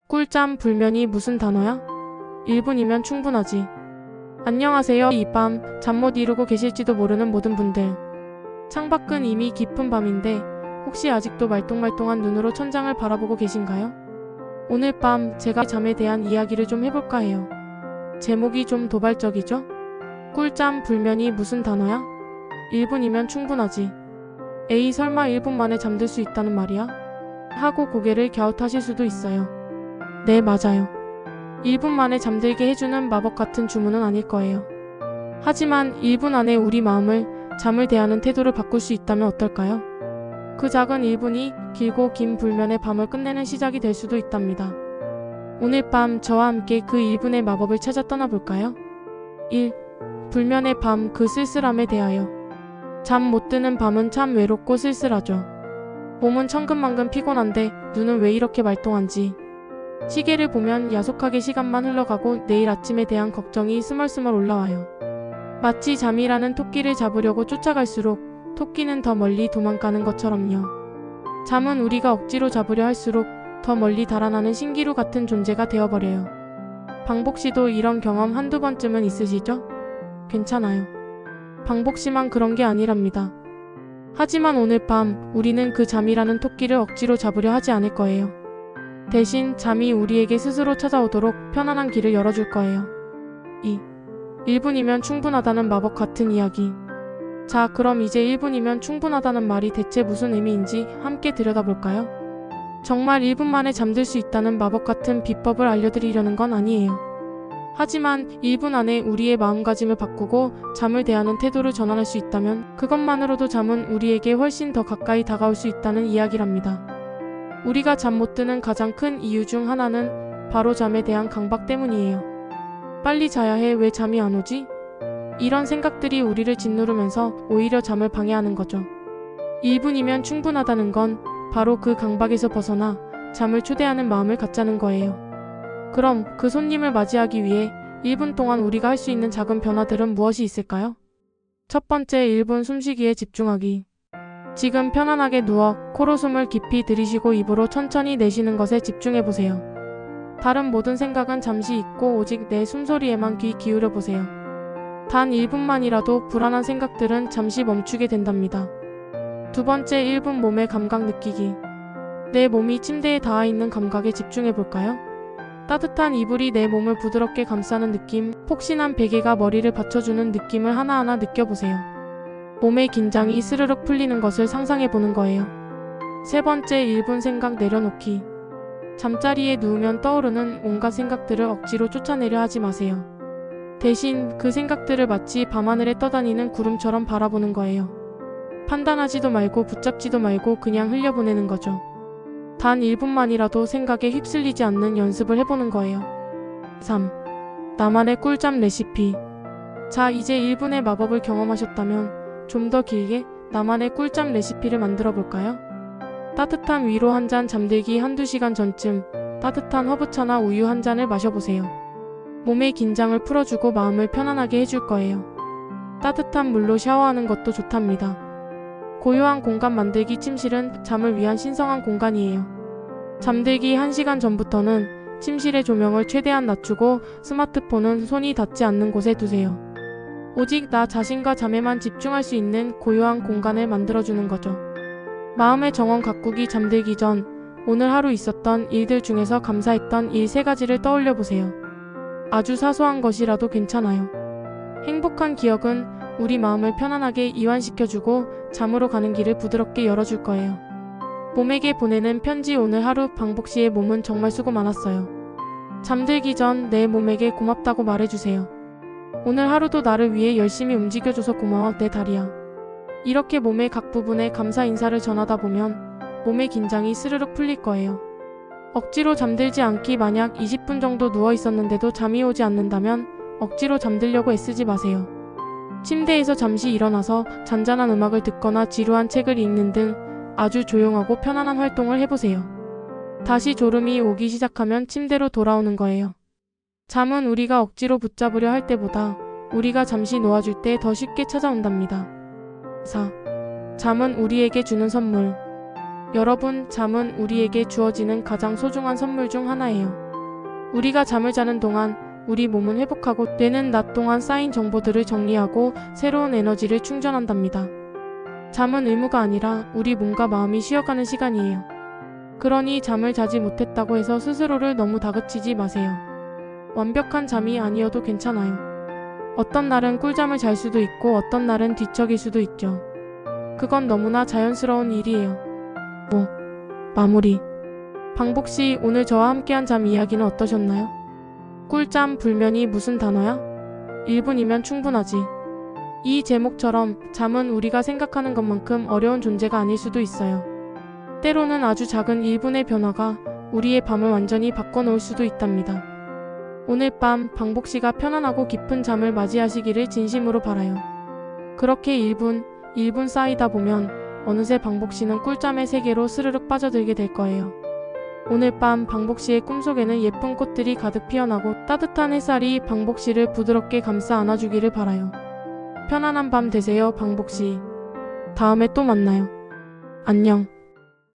꿀잠 불면이 무슨 단어야? 1분이면 충분하지. 안녕하세요. 이 밤 잠 못 이루고 계실지도 모르는 모든 분들. 창밖은 이미 깊은 밤인데 혹시 아직도 말똥말똥한 눈으로 천장을 바라보고 계신가요? 오늘 밤 제가 잠에 대한 이야기를 좀 해볼까 해요. 제목이 좀 도발적이죠? 꿀잠 불면이 무슨 단어야? 1분이면 충분하지. 에이 설마 1분 만에 잠들 수 있다는 말이야? 하고 고개를 갸웃하실 수도 있어요. 네, 맞아요. 1분 만에 잠들게 해주는 마법 같은 주문은 아닐 거예요. 하지만 1분 안에 우리 마음을, 잠을 대하는 태도를 바꿀 수 있다면 어떨까요? 그 작은 1분이 길고 긴 불면의 밤을 끝내는 시작이 될 수도 있답니다. 오늘 밤 저와 함께 그 1분의 마법을 찾아 떠나볼까요? 1. 불면의 밤 그 쓸쓸함에 대하여. 잠 못 드는 밤은 참 외롭고 쓸쓸하죠. 몸은 천근만근 피곤한데 눈은 왜 이렇게 말똥한지. 시계를 보면 야속하게 시간만 흘러가고 내일 아침에 대한 걱정이 스멀스멀 올라와요. 마치 잠이라는 토끼를 잡으려고 쫓아갈수록 토끼는 더 멀리 도망가는 것처럼요. 잠은 우리가 억지로 잡으려 할수록 더 멀리 달아나는 신기루 같은 존재가 되어버려요. 방복씨도 이런 경험 한두 번쯤은 있으시죠? 괜찮아요. 방복씨만 그런 게 아니랍니다. 하지만 오늘 밤 우리는 그 잠이라는 토끼를 억지로 잡으려 하지 않을 거예요. 대신 잠이 우리에게 스스로 찾아오도록 편안한 길을 열어줄 거예요. 2. 1분이면 충분하다는 마법 같은 이야기. 자, 그럼 이제 1분이면 충분하다는 말이 대체 무슨 의미인지 함께 들여다볼까요? 정말 1분 만에 잠들 수 있다는 마법 같은 비법을 알려드리려는 건 아니에요. 하지만 1분 안에 우리의 마음가짐을 바꾸고 잠을 대하는 태도를 전환할 수 있다면 그것만으로도 잠은 우리에게 훨씬 더 가까이 다가올 수 있다는 이야기랍니다. 우리가 잠 못 드는 가장 큰 이유 중 하나는 바로 잠에 대한 강박 때문이에요. 빨리 자야 해, 왜 잠이 안 오지? 이런 생각들이 우리를 짓누르면서 오히려 잠을 방해하는 거죠. 1분이면 충분하다는 건 바로 그 강박에서 벗어나 잠을 초대하는 마음을 갖자는 거예요. 그럼 그 손님을 맞이하기 위해 1분 동안 우리가 할 수 있는 작은 변화들은 무엇이 있을까요? 첫 번째, 1분 숨쉬기에 집중하기. 지금 편안하게 누워 코로 숨을 깊이 들이쉬고 입으로 천천히 내쉬는 것에 집중해보세요. 다른 모든 생각은 잠시 잊고 오직 내 숨소리에만 귀 기울여보세요. 단 1분만이라도 불안한 생각들은 잠시 멈추게 된답니다. 두 번째, 1분 몸의 감각 느끼기. 내 몸이 침대에 닿아있는 감각에 집중해볼까요? 따뜻한 이불이 내 몸을 부드럽게 감싸는 느낌, 폭신한 베개가 머리를 받쳐주는 느낌을 하나하나 느껴보세요. 몸의 긴장이 스르륵 풀리는 것을 상상해보는 거예요. 세 번째, 1분 생각 내려놓기. 잠자리에 누우면 떠오르는 온갖 생각들을 억지로 쫓아내려 하지 마세요. 대신 그 생각들을 마치 밤하늘에 떠다니는 구름처럼 바라보는 거예요. 판단하지도 말고 붙잡지도 말고 그냥 흘려보내는 거죠. 단 1분만이라도 생각에 휩쓸리지 않는 연습을 해보는 거예요. 3. 나만의 꿀잠 레시피. 자, 이제 1분의 마법을 경험하셨다면 좀 더 길게 나만의 꿀잠 레시피를 만들어 볼까요? 따뜻한 위로 한 잔, 잠들기 한두 시간 전쯤 따뜻한 허브차나 우유 한 잔을 마셔보세요. 몸의 긴장을 풀어주고 마음을 편안하게 해줄 거예요. 따뜻한 물로 샤워하는 것도 좋답니다. 고요한 공간 만들기. 침실은 잠을 위한 신성한 공간이에요. 잠들기 1시간 전부터는 침실의 조명을 최대한 낮추고 스마트폰은 손이 닿지 않는 곳에 두세요. 오직 나 자신과 잠에만 집중할 수 있는 고요한 공간을 만들어주는 거죠. 마음의 정원 가꾸기. 잠들기 전 오늘 하루 있었던 일들 중에서 감사했던 일 3가지를 떠올려 보세요. 아주 사소한 것이라도 괜찮아요. 행복한 기억은 우리 마음을 편안하게 이완시켜주고 잠으로 가는 길을 부드럽게 열어줄 거예요. 몸에게 보내는 편지. 오늘 하루 방복씨의 몸은 정말 수고 많았어요. 잠들기 전 내 몸에게 고맙다고 말해주세요. 오늘 하루도 나를 위해 열심히 움직여줘서 고마워, 내 다리야. 이렇게 몸의 각 부분에 감사 인사를 전하다 보면 몸의 긴장이 스르륵 풀릴 거예요. 억지로 잠들지 않기. 만약 20분 정도 누워 있었는데도 잠이 오지 않는다면 억지로 잠들려고 애쓰지 마세요. 침대에서 잠시 일어나서 잔잔한 음악을 듣거나 지루한 책을 읽는 등 아주 조용하고 편안한 활동을 해보세요. 다시 졸음이 오기 시작하면 침대로 돌아오는 거예요. 잠은 우리가 억지로 붙잡으려 할 때보다 우리가 잠시 놓아줄 때 더 쉽게 찾아온답니다. 4. 잠은 우리에게 주는 선물. 여러분, 잠은 우리에게 주어지는 가장 소중한 선물 중 하나예요. 우리가 잠을 자는 동안 우리 몸은 회복하고 뇌는 낮 동안 쌓인 정보들을 정리하고 새로운 에너지를 충전한답니다. 잠은 의무가 아니라 우리 몸과 마음이 쉬어가는 시간이에요. 그러니 잠을 자지 못했다고 해서 스스로를 너무 다그치지 마세요. 완벽한 잠이 아니어도 괜찮아요. 어떤 날은 꿀잠을 잘 수도 있고 어떤 날은 뒤척일 수도 있죠. 그건 너무나 자연스러운 일이에요. 마무리. 방복씨, 오늘 저와 함께한 잠 이야기는 어떠셨나요? 꿀잠, 불면이 무슨 단어야? 1분이면 충분하지. 이 제목처럼 잠은 우리가 생각하는 것만큼 어려운 존재가 아닐 수도 있어요. 때로는 아주 작은 1분의 변화가 우리의 밤을 완전히 바꿔놓을 수도 있답니다. 오늘 밤 방복씨가 편안하고 깊은 잠을 맞이하시기를 진심으로 바라요. 그렇게 1분 쌓이다 보면 어느새 방복씨는 꿀잠의 세계로 스르륵 빠져들게 될 거예요. 오늘 밤 방복씨의 꿈속에는 예쁜 꽃들이 가득 피어나고 따뜻한 햇살이 방복씨를 부드럽게 감싸 안아주기를 바라요. 편안한 밤 되세요, 방복씨. 다음에 또 만나요. 안녕.